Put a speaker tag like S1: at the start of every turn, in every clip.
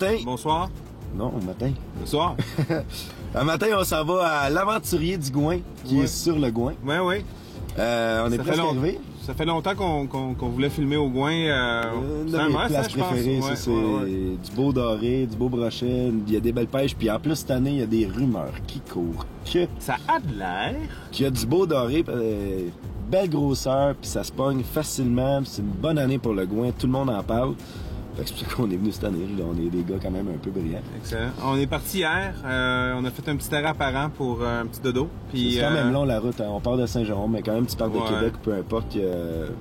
S1: matin.
S2: Bonsoir.
S1: Non, au matin.
S2: Bonsoir.
S1: Un matin, on s'en va à l'Aventurier du Gouin, qui est sur le Gouin.
S2: Oui, oui.
S1: On est presque arrivé.
S2: Ça fait longtemps qu'on voulait filmer au Gouin.
S1: C'est un must, places préférées, ça, c'est du beau doré, du beau brochet, il y a des belles pêches, puis en plus cette année, il y a des rumeurs qui courent que
S2: ça a de l'air
S1: qu'il y a du beau doré, belle grosseur, puis ça se pogne facilement, c'est une bonne année pour le Gouin, tout le monde en parle. Fait que c'est pour ça qu'on est venu cette année, là, on est des gars quand même un peu brillants.
S2: Excellent. On est parti hier, on a fait un petit arrêt apparent pour un petit dodo.
S1: C'est quand même long la route, hein. On part de Saint-Jérôme, mais quand même tu pars de Québec, peu importe,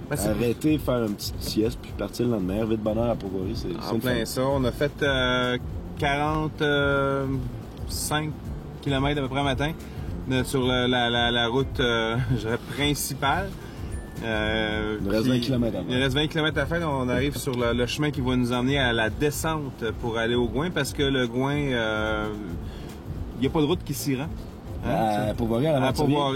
S1: arrêter, faire une petite sieste, puis partir le lendemain, vite bonheur à Port-Royal, c'est
S2: en plein ça. On a fait 45 km à peu près matin sur la route principale.
S1: Il nous reste 20 km à faire.
S2: Il reste 20 km à faire. On arrive sur le chemin qui va nous emmener à la descente pour aller au Gouin parce que le Gouin, il n'y a pas de route qui s'y rend.
S1: À Port-Royal,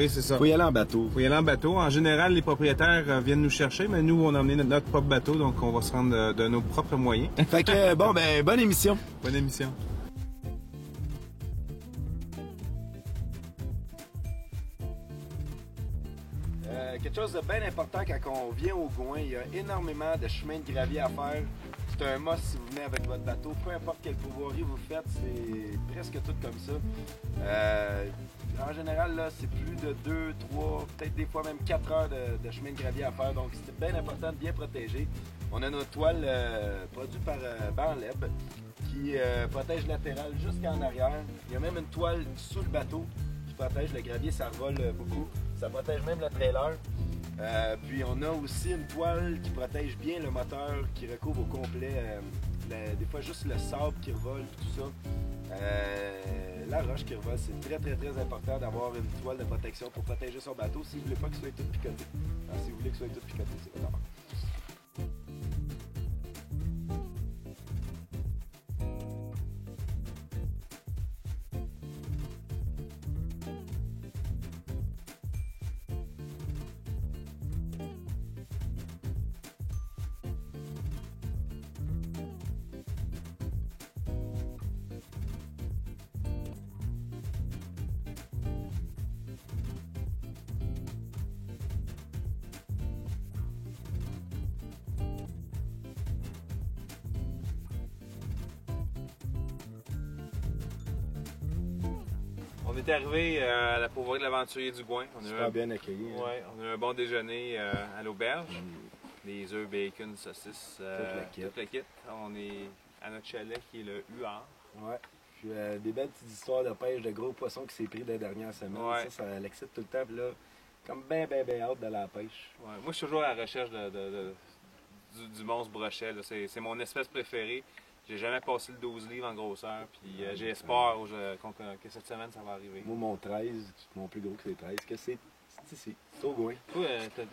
S2: c'est ça.
S1: Faut y aller en bateau.
S2: Faut y aller en bateau. En général, les propriétaires viennent nous chercher, mais nous, on a emmené notre propre bateau, donc on va se rendre de nos propres moyens.
S1: Fait que, bon, ben, bonne émission.
S2: Bonne émission.
S1: Quelque chose de bien important quand on vient au Gouin, il y a énormément de chemins de gravier à faire. C'est un must si vous venez avec votre bateau. Peu importe quelle pourvoirie vous faites, c'est presque tout comme ça. En général, là, c'est plus de 2, 3, peut-être des fois même 4 heures de chemin de gravier à faire. Donc, c'est bien important de bien protéger. On a notre toile produite par Banleb qui protège latéral jusqu'en arrière. Il y a même une toile sous le bateau qui protège le gravier, ça revole beaucoup. Ça protège même le trailer. Puis on a aussi une toile qui protège bien le moteur, qui recouvre au complet. Des fois juste le sable qui revole, tout ça. La roche qui revole, c'est très très très important d'avoir une toile de protection pour protéger son bateau si vous voulez pas qu'il soit tout picoté. Alors, si vous voulez qu'il soit tout picoté, c'est vraiment.
S2: On est arrivé à la pourvoirie de l'Aventurier du Gouin. On
S1: a bien accueilli.
S2: Hein? Ouais, on a eu un bon déjeuner à l'auberge. Des œufs, bacon, saucisses, tout le kit. On est à notre chalet qui est le Huard.
S1: Ouais. Puis des belles petites histoires de pêche de gros poissons qui s'est pris des dernières semaines.
S2: Ouais.
S1: Ça l'excite tout le temps. Puis là, comme bien hâte de la pêche.
S2: Ouais. Moi, je suis toujours à la recherche du monstre brochet. C'est mon espèce préférée. J'ai jamais passé le 12 livres en grosseur, puis j'ai espoir que cette semaine ça va arriver.
S1: Moi, mon 13, mon plus gros que c'est 13, que c'est ici, c'est au Gouin.
S2: Toi, t'as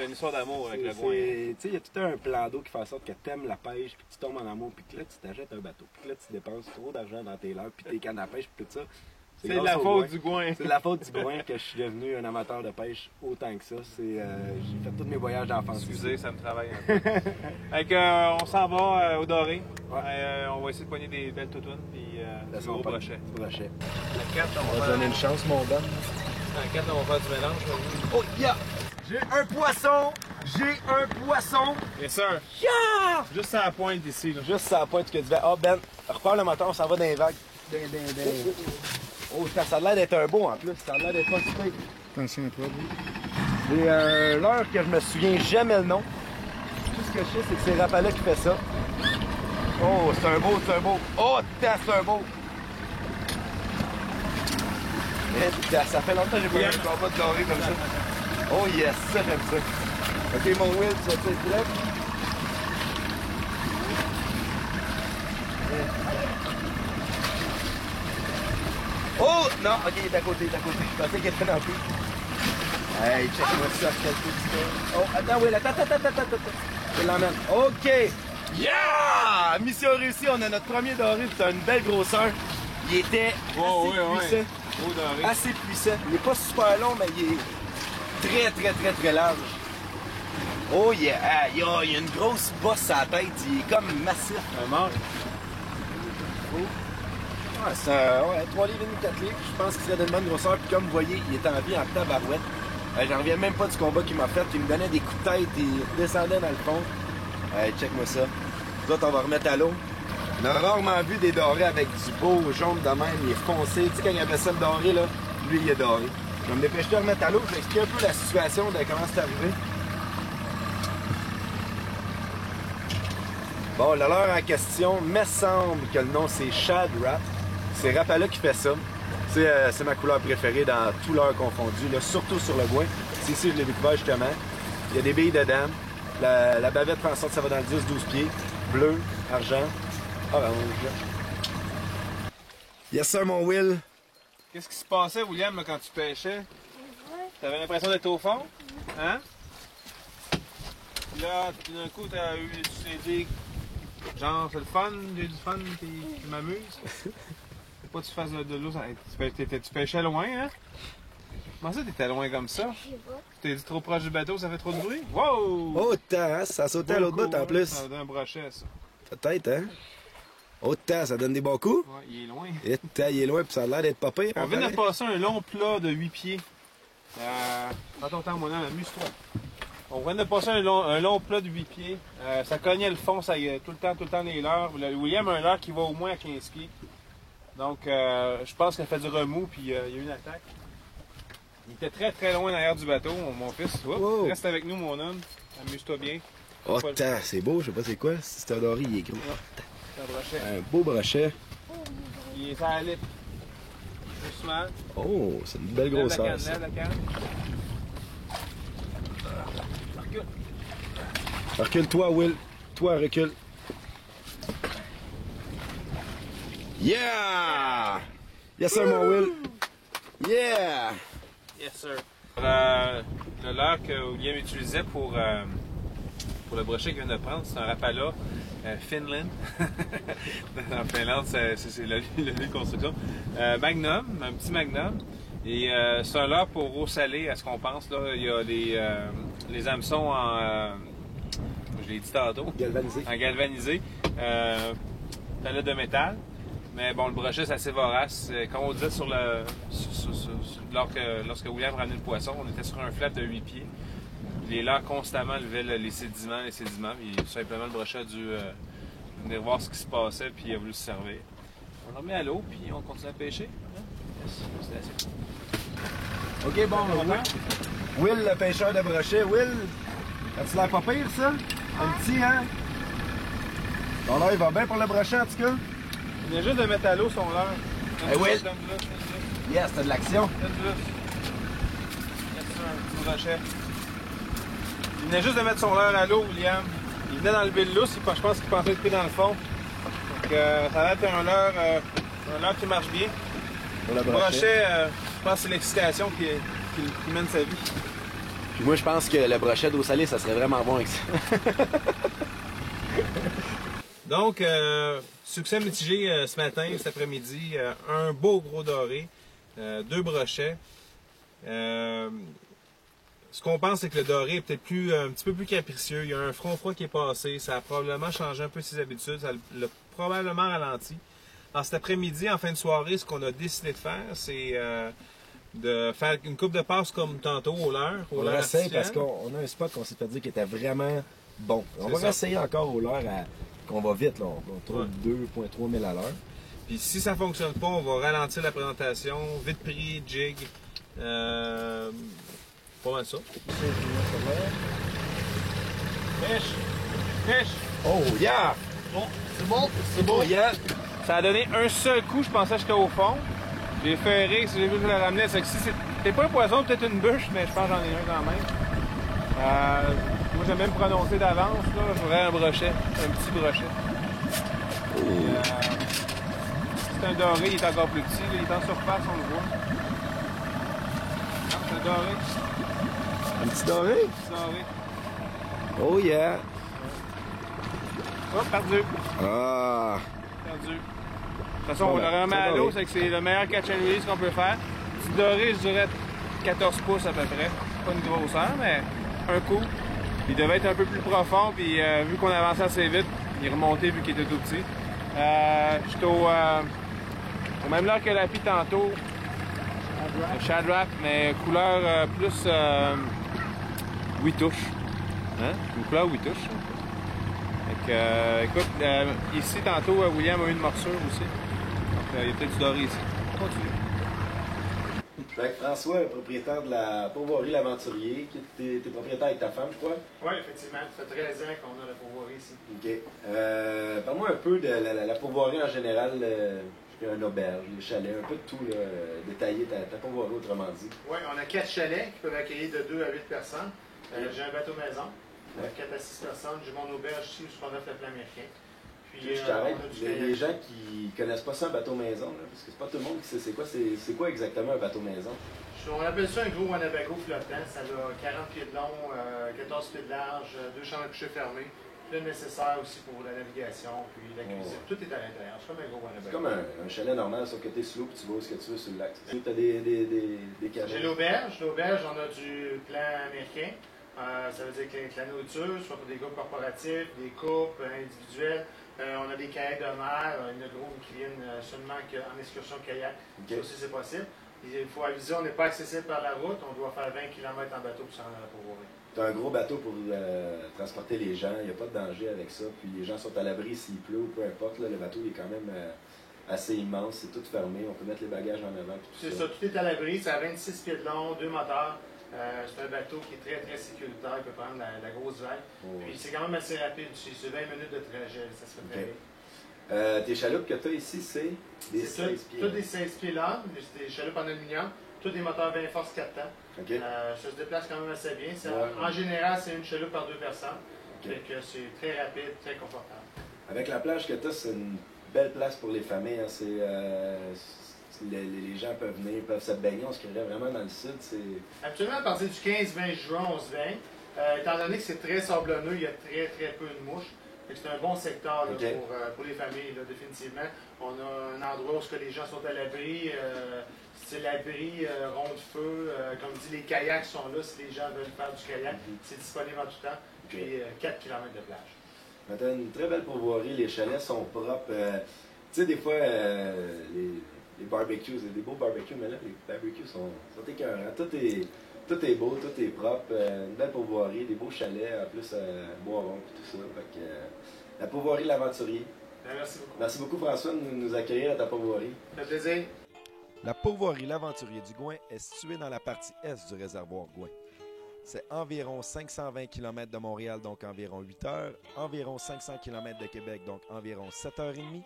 S2: une histoire d'amour avec le Gouin.
S1: Tu sais, il y a tout un plan d'eau qui fait en sorte que t'aimes la pêche, puis tu tombes en amour, puis que là, tu t'achètes un bateau, puis que là, tu dépenses trop d'argent dans tes leurres, puis tes cannes à pêche, puis tout ça.
S2: C'est de la faute du Gouin.
S1: C'est de la faute du Gouin que je suis devenu un amateur de pêche autant que ça. J'ai fait tous mes voyages d'enfance.
S2: Excusez, ça me travaille un peu. On s'en va au Doré. Ouais. On va essayer de pogner des belles toutounes puis du gros brochet.
S1: La
S2: 4,
S1: on va donner une chance, mon Ben.
S2: La 4, on va faire du mélange.
S1: Oh, yeah! J'ai un poisson! J'ai un poisson!
S2: Yes, sir!
S1: Yeah!
S2: Juste à la pointe ici. Là.
S1: Juste à la pointe que tu vas. Oh, Ben, repars le moteur, on s'en va dans les vagues. Oh, ça a l'air d'être un beau en plus, ça a l'air d'être pas super.
S3: Attention à toi,
S1: C'est un leurre que je me souviens jamais le nom. Tout ce que je sais, c'est que c'est Rapala qui fait ça. Oh, c'est un beau, c'est un beau. Oh, c'est un beau. Ça fait longtemps que j'ai pas eu un combat de doré comme ça. Oh yes, ça j'aime ça. Ok, mon Will, tu vas être prêt? Oh! Non, ok, il est à côté, Je pensais qu'il était dans le plus. Hey, check-moi ça, quel coup de Oh, attends, Will, attends. Je l'emmène. Ok! Yeah! Mission réussie, on a notre premier doré, c'est une belle grosseur. Il était assez puissant. Assez puissant. Il est pas super long, mais il est très large. Oh yeah! Il y a une grosse bosse à la tête, il est comme massif.
S2: Un mort.
S1: Ouais, c'est ouais, 3 livres et demi, 4 livres. Je pense qu'il serait de bonne grosseur. Puis comme vous voyez, il est en vie en tabarouette. J'en reviens même pas du combat qu'il m'a fait. Il me donnait des coups de tête, il descendait dans le fond. Check-moi ça. Nous autres, on va remettre à l'eau. On a rarement vu des dorés avec du beau jaune de même. Il est foncé. Tu sais, quand il y avait ça le doré, là, lui, il est doré. Je vais me dépêcher de le remettre à l'eau. Je vais expliquer un peu la situation de comment c'est arrivé. Bon, le leurre en question, me semble que le nom c'est Shad Rap. C'est Rapala qui fait ça. C'est ma couleur préférée dans tout leurre confondu, là, surtout sur le bois. C'est ici que je l'ai découvert justement. Il y a des billes dedans. La bavette fait en sorte que ça va dans le 10-12 pieds. Bleu, argent, orange. Yes sir, mon Will.
S2: Qu'est-ce qui se passait, William, là, quand tu pêchais? T'avais l'impression d'être au fond? Hein? Puis là, tout d'un coup, tu t'es dit, genre, c'est le fun, j'ai du fun, puis je m'amuse. Faut pas que tu fasses de l'eau. Tu pêchais loin, hein? Comment ça, t'étais loin comme ça? Tu t'es dit trop proche du bateau, ça fait trop de bruit? Wow!
S1: Oh, hein? Ça sautait à l'autre bout en plus.
S2: Ça donne un brochet, ça.
S1: Peut-être, hein? Oh, ça donne des bons coups.
S2: Ouais, il est loin.
S1: Et il est loin, puis ça a l'air d'être pas pire.
S2: On vient de passer un long plat de 8 pieds. Prends ton temps, mon homme, amuse-toi. On vient de passer un long plat de 8 pieds. Ça cognait le fond, ça y est, tout le temps les leurres. William a un leurre qui va au moins à 15 pieds. Donc, je pense qu'il a fait du remous, puis il y a eu une attaque. Il était très loin derrière du bateau, mon fils. Wow. Reste avec nous, mon homme. Amuse-toi bien.
S1: Oh, c'est beau, je sais pas c'est quoi. Si c'est un doré, il est gros.
S2: C'est un brochet.
S1: Un beau brochet.
S2: Il est sur la lippe. Doucement.
S1: Oh, c'est une belle grosseur.
S2: Lève la canne. Recule.
S1: Recule-toi, Will. Toi, recule. Yeah! Yes, sir, mon Will. Yeah!
S2: Yes, sir. Le leurre que William utilisait pour le brochet qu'il vient de prendre, c'est un Rapala Finland. En Finlande, c'est le lieu de construction. Magnum, un petit Magnum. Et c'est un leurre pour eau salée, à ce qu'on pense. Là. Il y a les hameçons en... je l'ai dit tantôt.
S1: Galvanisé.
S2: En galvanisé. Palette de métal. Mais bon, le brochet, c'est assez vorace. Comme on disait lorsque William ramenait le poisson, on était sur un flat de 8 pieds. Les leurres constamment levaient les sédiments. Puis tout simplement, le brochet a dû venir voir ce qui se passait, puis il a voulu se servir. On le remet à l'eau, puis on continue à pêcher. C'était assez cool.
S1: OK, bon, Will, le pêcheur de brochet. Will, as-tu l'air pas pire, ça? Un petit, hein? Ton leurre, il va bien pour le brochet, en tout cas?
S2: Il vient juste de mettre à l'eau son leurre.
S1: Hey, Will! Yes, t'as de l'action.
S2: Un petit brochet. Il venait juste de mettre son leurre à l'eau, William. Il venait d'enlever le lousse, je pense qu'il pensait être pris dans le fond. Donc, ça va être un leurre qui marche bien.
S1: Le
S2: brochet, je pense que c'est l'excitation qui mène sa vie.
S1: Puis moi, je pense que le brochet d'eau salée, ça serait vraiment bon avec ça.
S2: Donc, succès mitigé ce matin, cet après-midi. Un beau gros doré, 2 brochets. Ce qu'on pense, c'est que le doré est peut-être un petit peu plus capricieux. Il y a un front froid qui est passé. Ça a probablement changé un peu ses habitudes. Ça l'a probablement ralenti. Alors, cet après-midi, en fin de soirée, ce qu'on a décidé de faire, c'est de faire une coupe de passe comme tantôt au leurre.
S1: On va essayer parce qu'on a un spot qu'on s'est fait dire qui était vraiment bon. On va essayer encore au leurre qu'on va vite. Là. On trouve 2,3 000 à l'heure.
S2: Puis si ça ne fonctionne pas, on va ralentir la présentation. Vite pris, jig. Pas mal ça. Pêche!
S1: Oh, yeah!
S2: Bon, c'est beau.
S1: Yeah!
S2: Ça a donné un seul coup, je pensais que j'étais au fond. J'ai ferré, si j'ai vu que je le ramenais, c'est que si c'était pas un poisson, peut-être une bûche, mais je pense que j'en ai un quand même. Moi, j'aime même prononcer d'avance, là, je voudrais un brochet, un petit brochet. C'est un doré, il est encore plus petit, là, il est en surface, on le voit. C'est un doré.
S1: Un petit doré?
S2: Un petit doré.
S1: Oh yeah!
S2: Hop, perdu.
S1: Ah!
S2: Perdu. De toute façon, on le remet à l'eau, c'est que c'est le meilleur catch and release qu'on peut faire. Petit doré, je dirais 14 pouces à peu près. Pas une grosseur, mais un coup. Il devait être un peu plus profond, puis vu qu'on avançait assez vite, il est remonté vu qu'il était tout petit. J'étais Au même l'heure que la pie tantôt. Un Shadrap, mais couleur plus 8 touches. Hein? Une couleur 8 touches. Fait que, écoute, ici tantôt, William a eu une morsure aussi. Donc il y a peut-être du doré ici. On continue.
S1: Fait que François, propriétaire de la pourvoirie L'Aventurier, qui t'es propriétaire avec ta femme, je crois.
S3: Oui, effectivement. Ça fait 13 ans qu'on a la pourvoirie ici.
S1: OK. Parle-moi un peu de la pourvoirie en général, un auberge, les chalets, un peu de tout, là, détailler ta pourvoirie, autrement dit.
S3: Oui, on a 4 chalets qui peuvent accueillir de 2 à 8 personnes. J'ai un bateau maison, 4 à 6 personnes. J'ai mon auberge ici où je offre le plan américain. Puis,
S1: je t'arrête. Les gens qui connaissent pas ça, un bateau maison, là, parce que c'est pas tout le monde qui sait c'est quoi exactement un bateau maison.
S3: On appelle ça un gros Winnebago flottant. Ça a 40 pieds de long, 14 pieds de large, 2 chambres à coucher fermées. Le nécessaire aussi pour la navigation, puis la cuisine. Tout est à l'intérieur. C'est comme un gros Winnebago.
S1: C'est comme un chalet normal, sauf que t'es sous l'eau et tu vas où ce que tu veux sur le lac. Tu as des cabines. J'ai
S3: l'auberge. L'auberge, on a du plan américain. Ça veut dire que la nourriture, soit pour des groupes corporatifs, des couples individuels. On a des kayaks de mer, une gros incline seulement en excursion kayak. Okay. Ça aussi, c'est possible. Il faut aviser, on n'est pas accessible par la route. On doit faire 20 km en bateau pour s'en aller à la pourvoirie.
S1: Tu as un gros bateau pour transporter les gens. Il n'y a pas de danger avec ça. Puis les gens sont à l'abri s'il pleut ou peu importe. Là, le bateau il est quand même assez immense. C'est tout fermé. On peut mettre les bagages en avant.
S3: C'est ça, tout est à l'abri. C'est à 26 pieds de long, 2 moteurs. C'est un bateau qui est très, très sécuritaire, il peut prendre la grosse vague. Oh. Puis c'est quand même assez rapide, c'est 20 minutes de trajet, ça se fait très bien.
S1: Tes chaloupes que tu as ici, c'est des 16 pieds?
S3: Tous des 16 pieds là, des chaloupes en aluminium, tous des moteurs bien force 4 temps.
S1: Okay.
S3: Ça se déplace quand même assez bien. En général, c'est une chaloupe par 2 personnes, donc c'est très rapide, très confortable. Avec la plage
S1: que tu as, c'est une belle place pour les familles. Hein. Les gens peuvent venir, peuvent se baigner, on se créerait vraiment dans le sud.
S3: Absolument, à partir du 15-20 juin, on se baigne. Étant donné que c'est très sablonneux, il y a très très peu de mouches. C'est un bon secteur là, pour les familles, là, définitivement. On a un endroit où les gens sont à l'abri, style abri, rond de feu. Comme dit, les kayaks sont là si les gens veulent faire du kayak. C'est disponible en tout temps. Puis 4 km de plage.
S1: Tu as une très belle pourvoirie, les chalets sont propres. Tu sais, des fois, les barbecues, c'est des beaux barbecues, mais là, les barbecues sont écœurants. Tout est beau, tout est propre. Une belle pourvoirie, des beaux chalets, en plus, bois rond et tout ça. Fait que, la pourvoirie L'Aventurier.
S3: Merci beaucoup.
S1: Merci beaucoup, François, de nous accueillir à ta pourvoirie.
S3: Ça fait plaisir.
S1: La pourvoirie L'Aventurier du Gouin est située dans la partie est du réservoir Gouin. C'est environ 520 km de Montréal, donc environ 8 heures, environ 500 km de Québec, donc environ 7h30.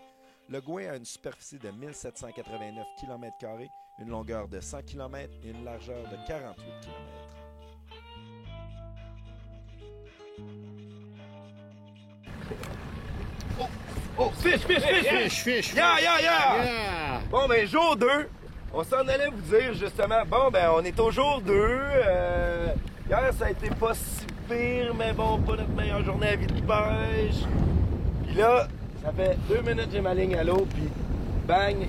S1: Le Gouin a une superficie de 1789 km², une longueur de 100 km et une largeur de 48 km. Oh, fish! Yeah! Bon, ben, jour 2, on s'en allait vous dire justement, bon, ben, on est au jour 2. Hier, ça a été pas si pire, mais bon, pas notre meilleure journée à vie de pêche. Puis là, ça fait 2 minutes que j'ai ma ligne à l'eau, puis bang,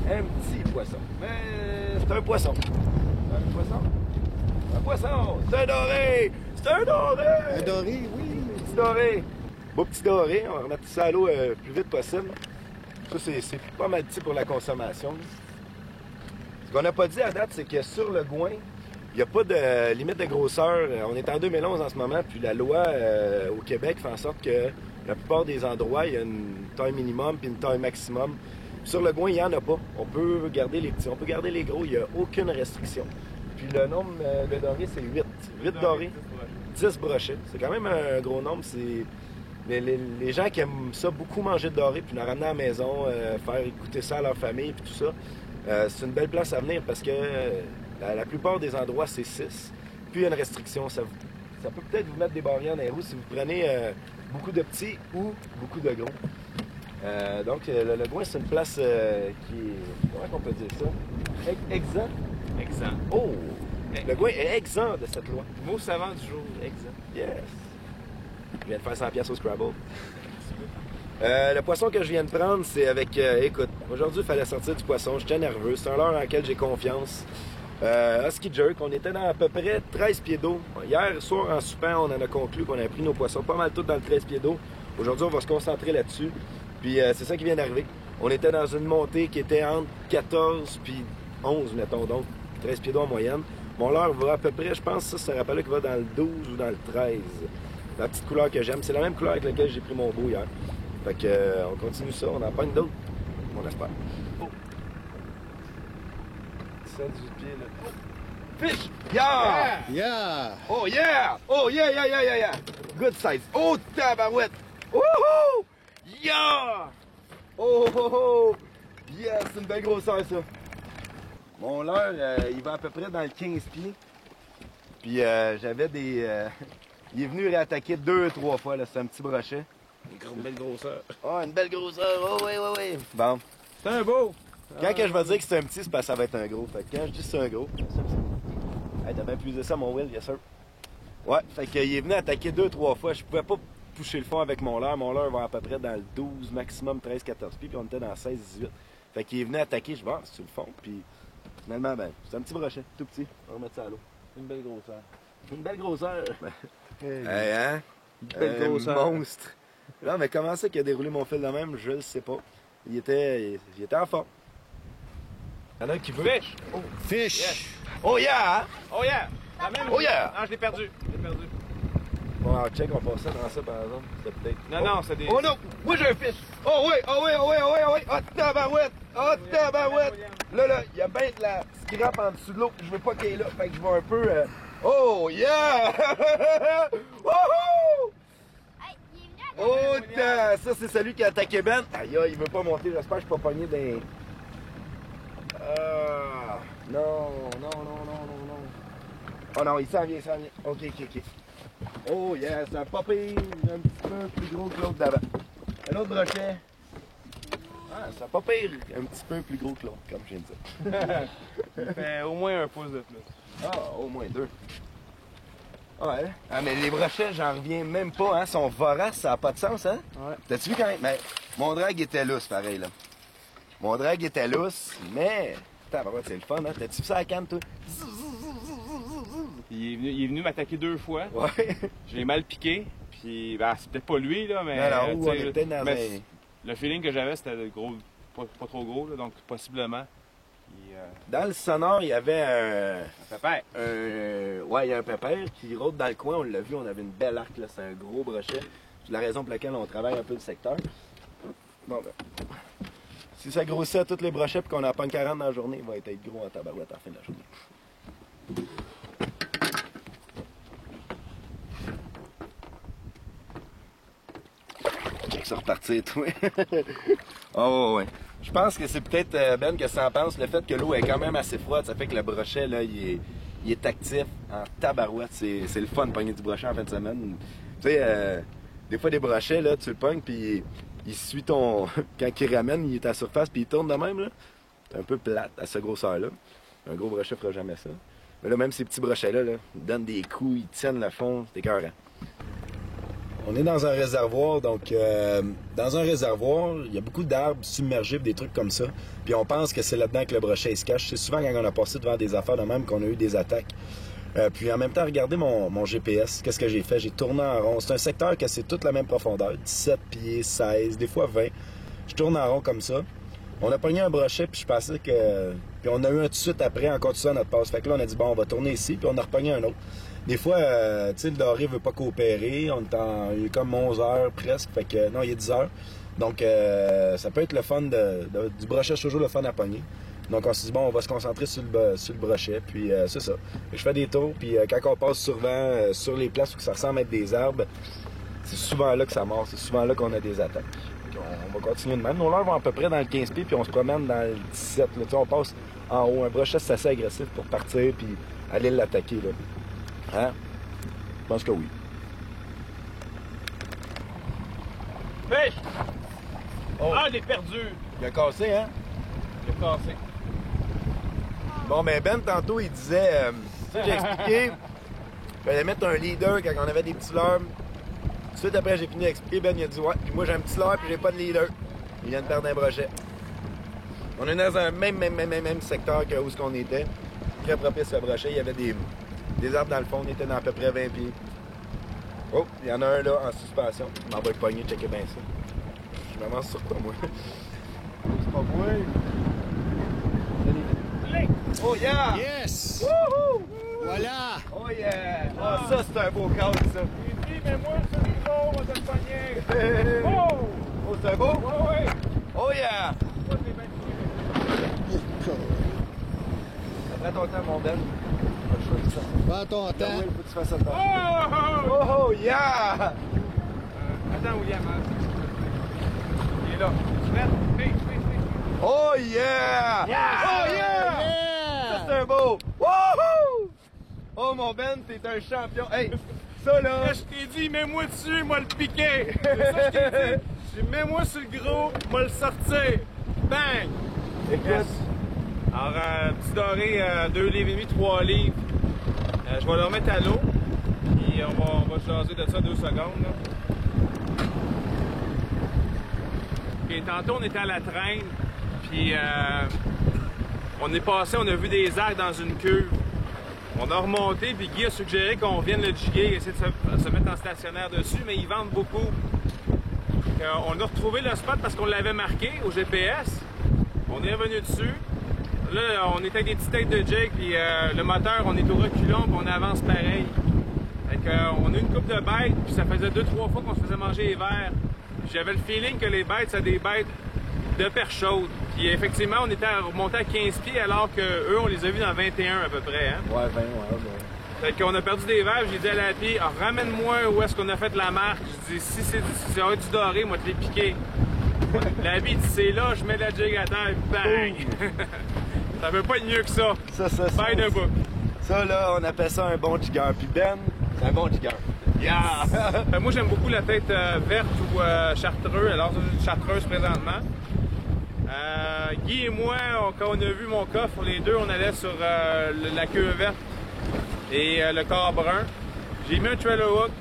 S1: un petit poisson. Mais c'est un poisson. C'est un poisson? Un poisson! C'est un doré! C'est un doré!
S4: Un doré, oui!
S1: Un petit doré. Beau petit doré, on va remettre ça à l'eau le plus vite possible. Ça, c'est pas mal petit pour la consommation. Ce qu'on n'a pas dit à date, c'est que sur le Gouin, il n'y a pas de limite de grosseur. On est en 2011 en ce moment, puis la loi au Québec fait en sorte que la plupart des endroits, il y a une taille minimum puis une taille maximum. Sur le Gouin, il n'y en a pas. On peut garder les petits, on peut garder les gros, il n'y a aucune restriction. Puis le nombre de dorés, c'est 8. 8 dorés, 10 brochets. C'est quand même un gros nombre. Les gens qui aiment ça, beaucoup manger de dorés, puis en ramener à la maison, faire écouter ça à leur famille, puis tout ça, c'est une belle place à venir parce que la plupart des endroits, c'est 6. Puis il y a une restriction. Ça peut peut-être vous mettre des barrières dans les roues si vous prenez beaucoup de petits ou beaucoup de gros. Donc, le Gouin, c'est une place qui est... Comment on peut dire ça? Exempt?
S2: Exempt.
S1: Oh! Le Gouin est exempt de cette loi.
S2: Mot savant du jour, exempt.
S1: Yes! Je viens de faire 100$ au Scrabble. Le poisson que je viens de prendre, c'est avec... écoute, aujourd'hui, il fallait sortir du poisson. J'étais nerveux. C'est un leurre dans lequel j'ai confiance. Husky Jerk, on était dans à peu près 13 pieds d'eau. Hier soir, en soupant, on en a conclu qu'on avait pris nos poissons pas mal tous dans le 13 pieds d'eau. Aujourd'hui, on va se concentrer là-dessus. Puis c'est ça qui vient d'arriver. On était dans une montée qui était entre 14 puis 11, mettons donc, 13 pieds d'eau en moyenne. Mon leurre va à peu près, je pense, ça rappelle qu'il va dans le 12 ou dans le 13. La petite couleur que j'aime. C'est la même couleur avec laquelle j'ai pris mon beau hier. Fait que, on continue ça, on en pogne d'autres. On espère. Oh. 18 pieds, là. Fish! Yeah!
S4: Yeah!
S1: Oh yeah! Oh yeah, yeah, yeah, yeah, yeah! Good size. Oh, tabarouette! Wouhou! Yeah! Oh, oh, oh! Yeah, c'est une belle grosseur, ça. Mon leurre, il va à peu près dans le 15 pieds. Puis j'avais des... il est venu réattaquer 2-3 fois, là. C'est un petit brochet.
S2: Une belle grosseur.
S1: Oh, une belle grosseur. Oh, oui, oui, oui. Bon.
S2: C'est un beau!
S1: Quand que je vais dire que c'est un petit, c'est parce que ça va être un gros. Fait que quand je dis que c'est un gros, c'est ça. Hey, t'as bien puisé ça, mon Will, yes sir. Ouais, fait qu'il est venu attaquer 2-3 fois. Je pouvais pas toucher le fond avec mon leurre. Mon leurre va à peu près dans le 12, maximum 13-14 pieds, puis on était dans 16-18. Fait qu'il est venu attaquer, je vois, c'est le fond, puis finalement, ben, c'est un petit brochet, tout petit. On va remettre ça à l'eau.
S2: Une belle grosseur.
S1: Une belle grosseur.
S2: Hey,
S1: Hey, hein?
S2: une belle grosseur.
S1: Monstre. Non, mais comment ça qu'il a déroulé mon fil de même, je le sais pas. Il était en forme. Il y en a un qui veut.
S2: Fish!
S4: Fish!
S2: Yes.
S1: Oh yeah! Hein?
S2: Oh yeah! La même.
S1: Oh yeah!
S2: Ah, je l'ai perdu. Je l'ai perdu.
S1: Bon, alors, check, on passe ça dans ça, par exemple. C'est peut-être...
S2: Non, non, c'est des.
S1: Oh non! Moi, j'ai un fish! Oh oui! Oh oui! Oh oui! Oh oui! Oh oui! Oh tabarouette! Oh tabarouette! Là, il y a bien de la scrap en dessous de l'eau. Je veux pas qu'il y ait là. Fait que je vais un peu... Oh yeah! Wouhou! Oh, ça, c'est celui qui a attaqué Ben. Aïe, il veut pas monter. J'espère que je suis pas pogné des... Non. Oh non, il s'en vient. Ok. Oh, yes, un pas pire. Un petit peu plus gros que l'autre d'avant. Un autre brochet. Ah, c'est pas pire. Un petit peu plus gros que l'autre, comme je viens de dire.
S2: Il fait au moins un pouce de plus.
S1: Ah, au moins 2. Ouais. Ah, mais les brochets, j'en reviens même pas, hein. Sont voraces, ça n'a pas de sens, hein.
S2: Ouais.
S1: T'as-tu vu quand même? Mais mon drag était lousse, pareil, là. Mon drag était lousse, mais... Tabarouette, c'est le fun, hein. T'as-tu vu ça à la canne, toi?
S2: Il est venu m'attaquer 2 fois.
S1: Ouais.
S2: Je l'ai mal piqué. Puis, ben, c'est peut-être pas lui, là, mais.
S1: Non,
S2: tu sais,
S1: on est peut-être dans
S2: mais
S1: un...
S2: le feeling que j'avais, c'était gros, pas trop gros, là, donc possiblement. Puis,
S1: Dans le sonore, il y avait un...
S2: pépère.
S1: Ouais, il y a un pépère qui rôde dans le coin, on l'a vu, on avait une belle arc, là, c'est un gros brochet. C'est la raison pour laquelle on travaille un peu le secteur. Bon, ben... Si ça grossit à tous les brochets et qu'on en pogne 40 dans la journée, il va être gros en tabarouette à la fin de la journée. Ça repartir, toi. Oh, ouais. Je pense que c'est peut-être, Ben, que ça en pense, le fait que l'eau est quand même assez froide, ça fait que le brochet, là, il est actif en tabarouette. C'est le fun de pogner du brochet en fin de semaine. Tu sais, des fois, des brochets, là, tu le pognes, puis il suit ton... Quand il ramène, il est à la surface, puis il tourne de même, là. C'est un peu plate à cette grosseur-là. Un gros brochet fera jamais ça. Mais là, même ces petits brochets-là, là, ils donnent des coups, ils tiennent le fond, c'est écœurant. On est dans un réservoir, donc dans un réservoir, il y a beaucoup d'arbres submergibles, des trucs comme ça. Puis on pense que c'est là-dedans que le brochet il se cache. C'est souvent quand on a passé devant des affaires de même qu'on a eu des attaques. Puis en même temps, regardez mon GPS. Qu'est-ce que j'ai fait? J'ai tourné en rond. C'est un secteur que c'est toute la même profondeur. 17 pieds, 16, des fois 20. Je tourne en rond comme ça. On a pogné un brochet, puis je pensais que... Puis on a eu un tout de suite après, en continuant notre passe. Fait que là, on a dit, bon, on va tourner ici, puis on a repogné un autre. Des fois, tu sais, le doré veut pas coopérer. Il est comme 11 heures presque. Fait que, non, il est 10 heures. Donc, ça peut être le fun du brochet, c'est toujours le fun à pogner. Donc, on s'est dit, bon, on va se concentrer sur le brochet. Puis, c'est ça. Fait que je fais des tours. Puis, quand on passe souvent sur les places où ça ressemble à être des arbres, c'est souvent là que ça mord. C'est souvent là qu'on a des attaques. On va continuer de même. Nos leurres vont à peu près dans le 15 pieds, puis on se promène dans le 17. Là. Tu sais, on passe en haut. Un brochet, c'est assez agressif pour partir, puis aller l'attaquer, là. Hein? Je pense que oui.
S2: Fish!
S1: Oh.
S2: Ah, il est perdu!
S1: Il a cassé, hein?
S2: Il est cassé.
S1: Bon, ben tantôt, il disait... tu sais, j'ai expliqué... Il fallait mettre un leader quand on avait des petits leurres. Tout de suite après, j'ai fini d'expliquer. Ben, il a dit, ouais, puis moi, j'ai un petit leurre, puis j'ai pas de leader. Il vient de perdre un brochet. On est dans un même secteur que où ce qu'on était. Très propice au brochet. Il y avait des arbres dans le fond. On était dans à peu près 20 pieds. Oh, il y en a un là, en suspension. Je m'en vais le pogner, checker bien ça. Je m'avance sur quoi, moi? oui. Oh yeah!
S3: Yes!
S1: Wouhou!
S3: Voilà!
S1: Oh yeah! Oh, ça, c'est un beau cadre, ça.
S2: Il dit, mais moi, c'est le gros, on va te le pogner. Oh!
S1: Oh, c'est un beau?
S2: Oh, ouais!
S1: Oh yeah!
S2: Toi, t'es bien tiré.
S1: Après ton temps, mon Ben.
S3: Prends ton
S1: Ah
S3: temps.
S1: oui, faut que tu fasses ça. Oh,
S2: Oh!
S1: oh yeah!
S2: Attends, William. Hein. Il est là. Vite.
S1: Oh yeah!
S2: Yeah!
S1: Oh yeah! Ça, c'est un beau! Wouhou! Oh mon Ben, t'es un champion! Hey! Ça là!
S2: Je t'ai dit, mets-moi dessus, moi le piquer. C'est ça que je t'ai dit. J'ai dit, mets-moi sur le gros, moi le sortir. Bang!
S1: Écoute,
S2: Alors, petit doré, 2 livres et demi, 3 livres. Je vais le remettre à l'eau. Puis on va jaser de ça 2 secondes. Là. Ok, tantôt, on était à la traîne. Puis on est passé, on a vu des algues dans une cuve. On a remonté, puis Guy a suggéré qu'on vienne le jiguer, essayer de se mettre en stationnaire dessus, mais ils vendent beaucoup. On a retrouvé le spot parce qu'on l'avait marqué au GPS. On est revenu dessus. Là, on était avec des petites têtes de jig, puis le moteur, on est au reculon, puis on avance pareil. Fait on a une coupe de bêtes, puis ça faisait 2-3 fois qu'on se faisait manger les verres. J'avais le feeling que les bêtes, c'est des bêtes de perche chaude. Puis effectivement, on était remonté à 15 pieds, alors qu'eux, on les a vus dans 21 à peu près. Hein?
S1: ouais, 20, ouais.
S2: Fait qu'on a perdu des verres, j'ai dit à la fille, ramène-moi où est-ce qu'on a fait la marque. Je dis, si c'est du doré, moi, te les piquer. La vie dit, c'est là, je mets la jig à terre, bang! Ça peut pas être mieux que ça.
S1: Ça,
S2: By the book.
S1: ça là, on appelle ça un bon jigger. Puis Ben, c'est un bon jigger.
S2: Yeah! Moi, j'aime beaucoup la tête verte ou chartreuse. Alors, c'est une chartreuse présentement. Guy et moi, quand on a vu mon coffre, les deux, on allait sur la queue verte et le corps brun. J'ai mis un trailer hook.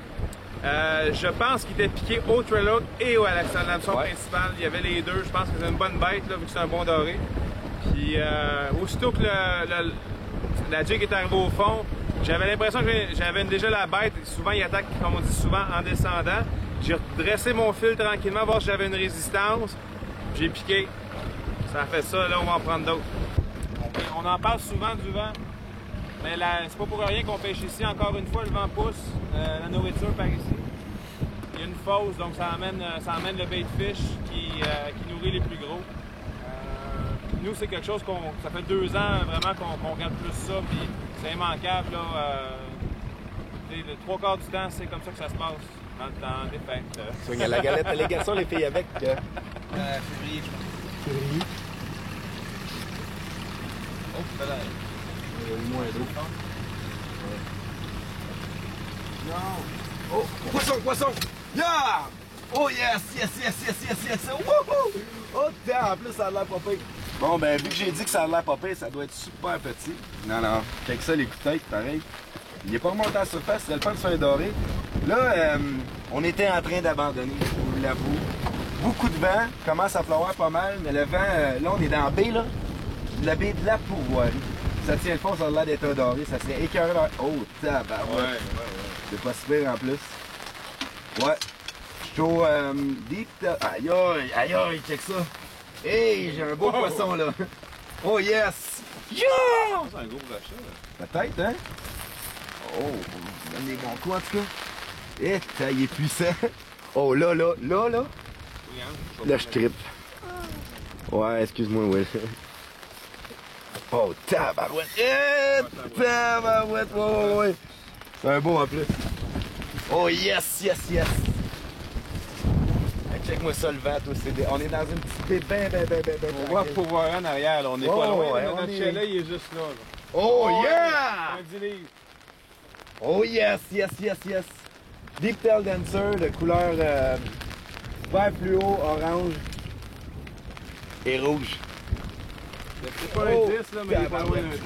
S2: Je pense qu'il était piqué au trailer hook et à l'hameçon principal. Il y avait les deux. Je pense que c'est une bonne bête, là, vu que c'est un bon doré. Puis, aussitôt que la jig est arrivée au fond, j'avais l'impression que j'avais déjà la bête. Souvent, il attaque, comme on dit souvent, en descendant. J'ai redressé mon fil tranquillement, voir si j'avais une résistance. J'ai piqué. Ça a fait ça, là, on va en prendre d'autres. On en parle souvent du vent, mais c'est pas pour rien qu'on pêche ici. Encore une fois, le vent pousse, la nourriture par ici. Il y a une fosse, donc ça amène le bait fish qui nourrit les plus gros. Nous, c'est quelque chose ça fait 2 ans vraiment qu'on regarde plus ça, puis c'est immanquable. Là, le 3/4 du temps, c'est comme ça que ça se passe dans des fêtes.
S1: Swing à la galette allégation, les filles avec.
S2: Février, je pense.
S1: Février.
S2: Oh, c'est là.
S1: Moins d'eau. Oh, poisson! Yeah! Oh yes! Wouhou! Oh, en plus, ça a l'air pas pire. Bon, ben, vu que j'ai dit que ça a l'air pas pire, ça doit être super petit. Non. Avec ça, les coups de tête, pareil. Il est pas remonté à la surface, c'est le temps de se faire dorer. Là, on était en train d'abandonner, je vous l'avoue. Beaucoup de vent, commence à pleuvoir pas mal, mais le vent, là, on est dans la baie, là. La baie de la Pourvoirie. Ça tient le fond, ça a l'air d'être un doré, ça s'est écœuré vers... Oh, tabarouette. Ouais. C'est pas super en plus. Ouais. Je suis au deep... Aïe, check ça. Hey, j'ai un beau poisson, là. Oh, yes! Yeah!
S2: C'est un gros brochet, là.
S1: Peut-être, hein? Oh, on donne des bons coups, en tout cas. Et il est puissant. Oh, là. Là, je trippe. Ouais, excuse-moi, Will. Oh, tabarouette! Tabarouette! Ouais. C'est un beau en plus. Oh, yes! Hey, check-moi ça, le vent, toi. On est dans une petite baie ben.
S2: On voit pouvoir en arrière, là. On est pas loin.
S1: Ouais,
S2: Notre chalet, il est juste là.
S1: Oh, yeah!
S2: Un 10 livres.
S1: Oh, yes! Deep Tail Dancer de couleur vert fluo, orange et rouge.
S2: C'est pas un 10, là, mais il est pas loin d'un 10.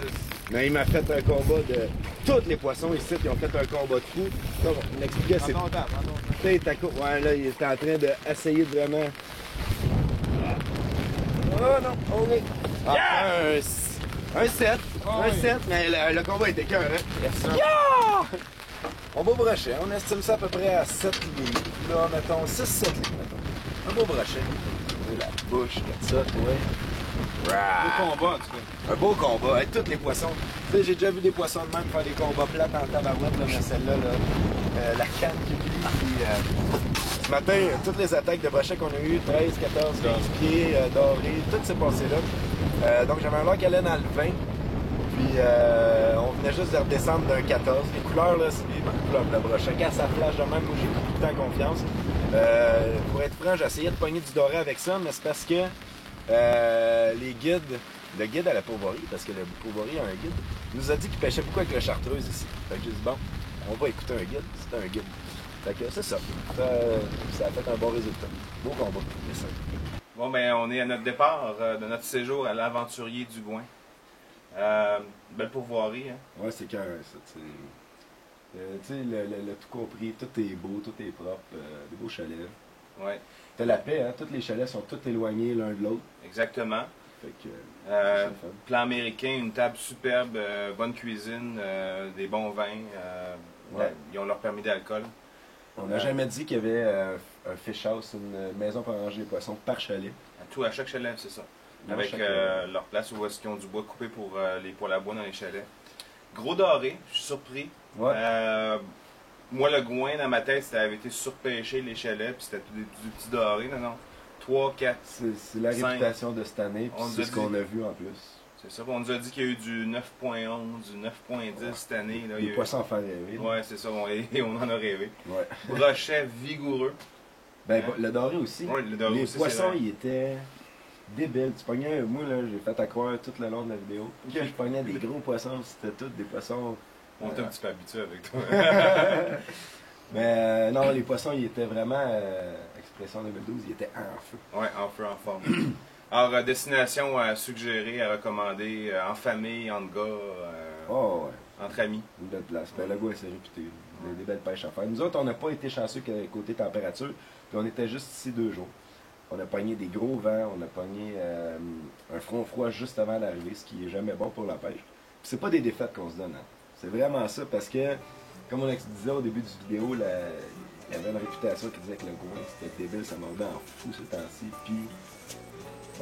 S1: Mais il m'a fait un combat de... Tous les poissons ici, ils ont fait un combat de fou. Ça, on expliquait, c'est... Ouais, là, il était en train d'essayer de vraiment... Oh non, ok. Un 7. Un 7, mais le combat était cœur, hein? Yes, yeah! On beau brochet, on estime ça à peu près à 7 livres. Là, mettons 6-7 livres, mettons. Un beau brochet. La bouche, comme ça, toi.
S2: Beau combat, en tout cas.
S1: Un beau combat. Hey, tous les poissons. Tu sais, j'ai déjà vu des poissons de même faire des combats plates en tabarouette, là, mais celle-là, là, la canne qui plie. Puis, ce matin, toutes les attaques de brochet qu'on a eues, 13, 14, 15 pieds, dorés, tout s'est passé là. Donc j'avais un lac qui allait dans le 20. Puis on venait juste de redescendre d'un 14. Les couleurs, là, c'est les couleurs de la brochet. Quand ça flash de même, moi j'ai tout le temps confiance. Pour être franc, j'essayais de pogner du doré avec ça, mais c'est parce que les guides, le guide à la Pourvoirie, parce que le Pourvoirie a un guide, nous a dit qu'il pêchait beaucoup avec la chartreuse ici. Fait que j'ai dit, bon, on va écouter un guide. C'était un guide. Fait que c'est ça. Ça a fait un bon résultat. Beau combat, mais ça.
S2: Bon, ben, on est à notre départ de notre séjour à l'Aventurier du Gouin. Belle pourvoirie, hein?
S1: Ouais, c'est carré, ça. Tu sais, le tout compris, tout est beau, tout est propre, des beaux chalets.
S2: Ouais.
S1: T'as la paix, hein? Tous les chalets sont tous éloignés l'un de l'autre.
S2: Exactement.
S1: Fait que,
S2: plan américain, une table superbe, bonne cuisine, des bons vins.
S1: Ouais.
S2: Ils ont leur permis d'alcool.
S1: On n'a jamais dit qu'il y avait un fish house, une maison pour ranger les poissons par chalet.
S2: À chaque chalet, c'est ça.
S1: Non,
S2: Avec
S1: chaque-
S2: leur place où est-ce qu'ils ont du bois coupé pour les poêles à bois dans les chalets. Gros doré, je suis surpris.
S1: Ouais.
S2: Moi, le Gouin, dans ma tête, ça avait été surpêché les chalets, puis c'était du petit doré. Non, non. 3, 4.
S1: C'est la
S2: 5.
S1: réputation de cette année, puis
S2: On nous
S1: c'est
S2: a
S1: ce
S2: dit-
S1: qu'on a vu en plus.
S2: C'est ça. On nous a dit qu'il y a eu du 9.11, du 9.10 cette année. Là. Il y
S1: Les
S2: a eu-
S1: poissons en faire rêver. là.
S2: Ouais, c'est ça. On en a rêvé.
S1: Ouais.
S2: Brochet vigoureux.
S1: Ben, le doré aussi.
S2: Ouais, le doré
S1: Les
S2: aussi, c'est
S1: poissons,
S2: vrai.
S1: ils étaient débiles. Tu pognais, moi, là, j'ai fait à croire tout le long de la vidéo que je pognais des gros poissons, c'était tous des poissons.
S2: On est un petit peu habitué avec toi.
S1: Mais non, les poissons, ils étaient vraiment, expression 2012, ils étaient en feu.
S2: Ouais, en feu, en forme. Alors, destination à suggérer, à recommander, en famille, en gars,
S1: Oh, ouais.
S2: entre amis.
S1: Une belle place. Ben, le goût est réputé. Des belles pêches à faire. Nous autres, on n'a pas été chanceux côté température, puis on était juste ici 2 jours. On a pogné des gros vents, on a pogné un front froid juste avant l'arrivée, ce qui est jamais bon pour la pêche. Puis c'est pas des défaites qu'on se donne. Hein. C'est vraiment ça, parce que, comme on disait au début du vidéo, il y avait une réputation qui disait que le Gouin, c'était débile, ça mordait en fou ce temps-ci. Puis,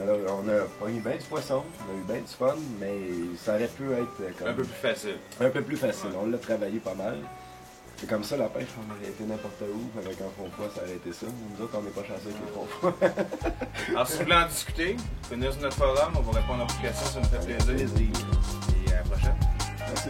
S1: alors, on a pogné bien du poisson, on a eu bien du fun, mais ça aurait pu être comme
S2: Un peu plus facile.
S1: un peu plus facile. On l'a travaillé pas mal. C'est comme ça la pêche, on aurait été n'importe où, avec un fond froid, ça aurait été ça. Nous autres, on n'est pas chanceux avec les fonds froids.
S2: Alors, si vous voulez en discuter, venez sur notre forum, on va répondre à vos questions, ça nous fait plaisir. Et à la prochaine.
S1: Merci.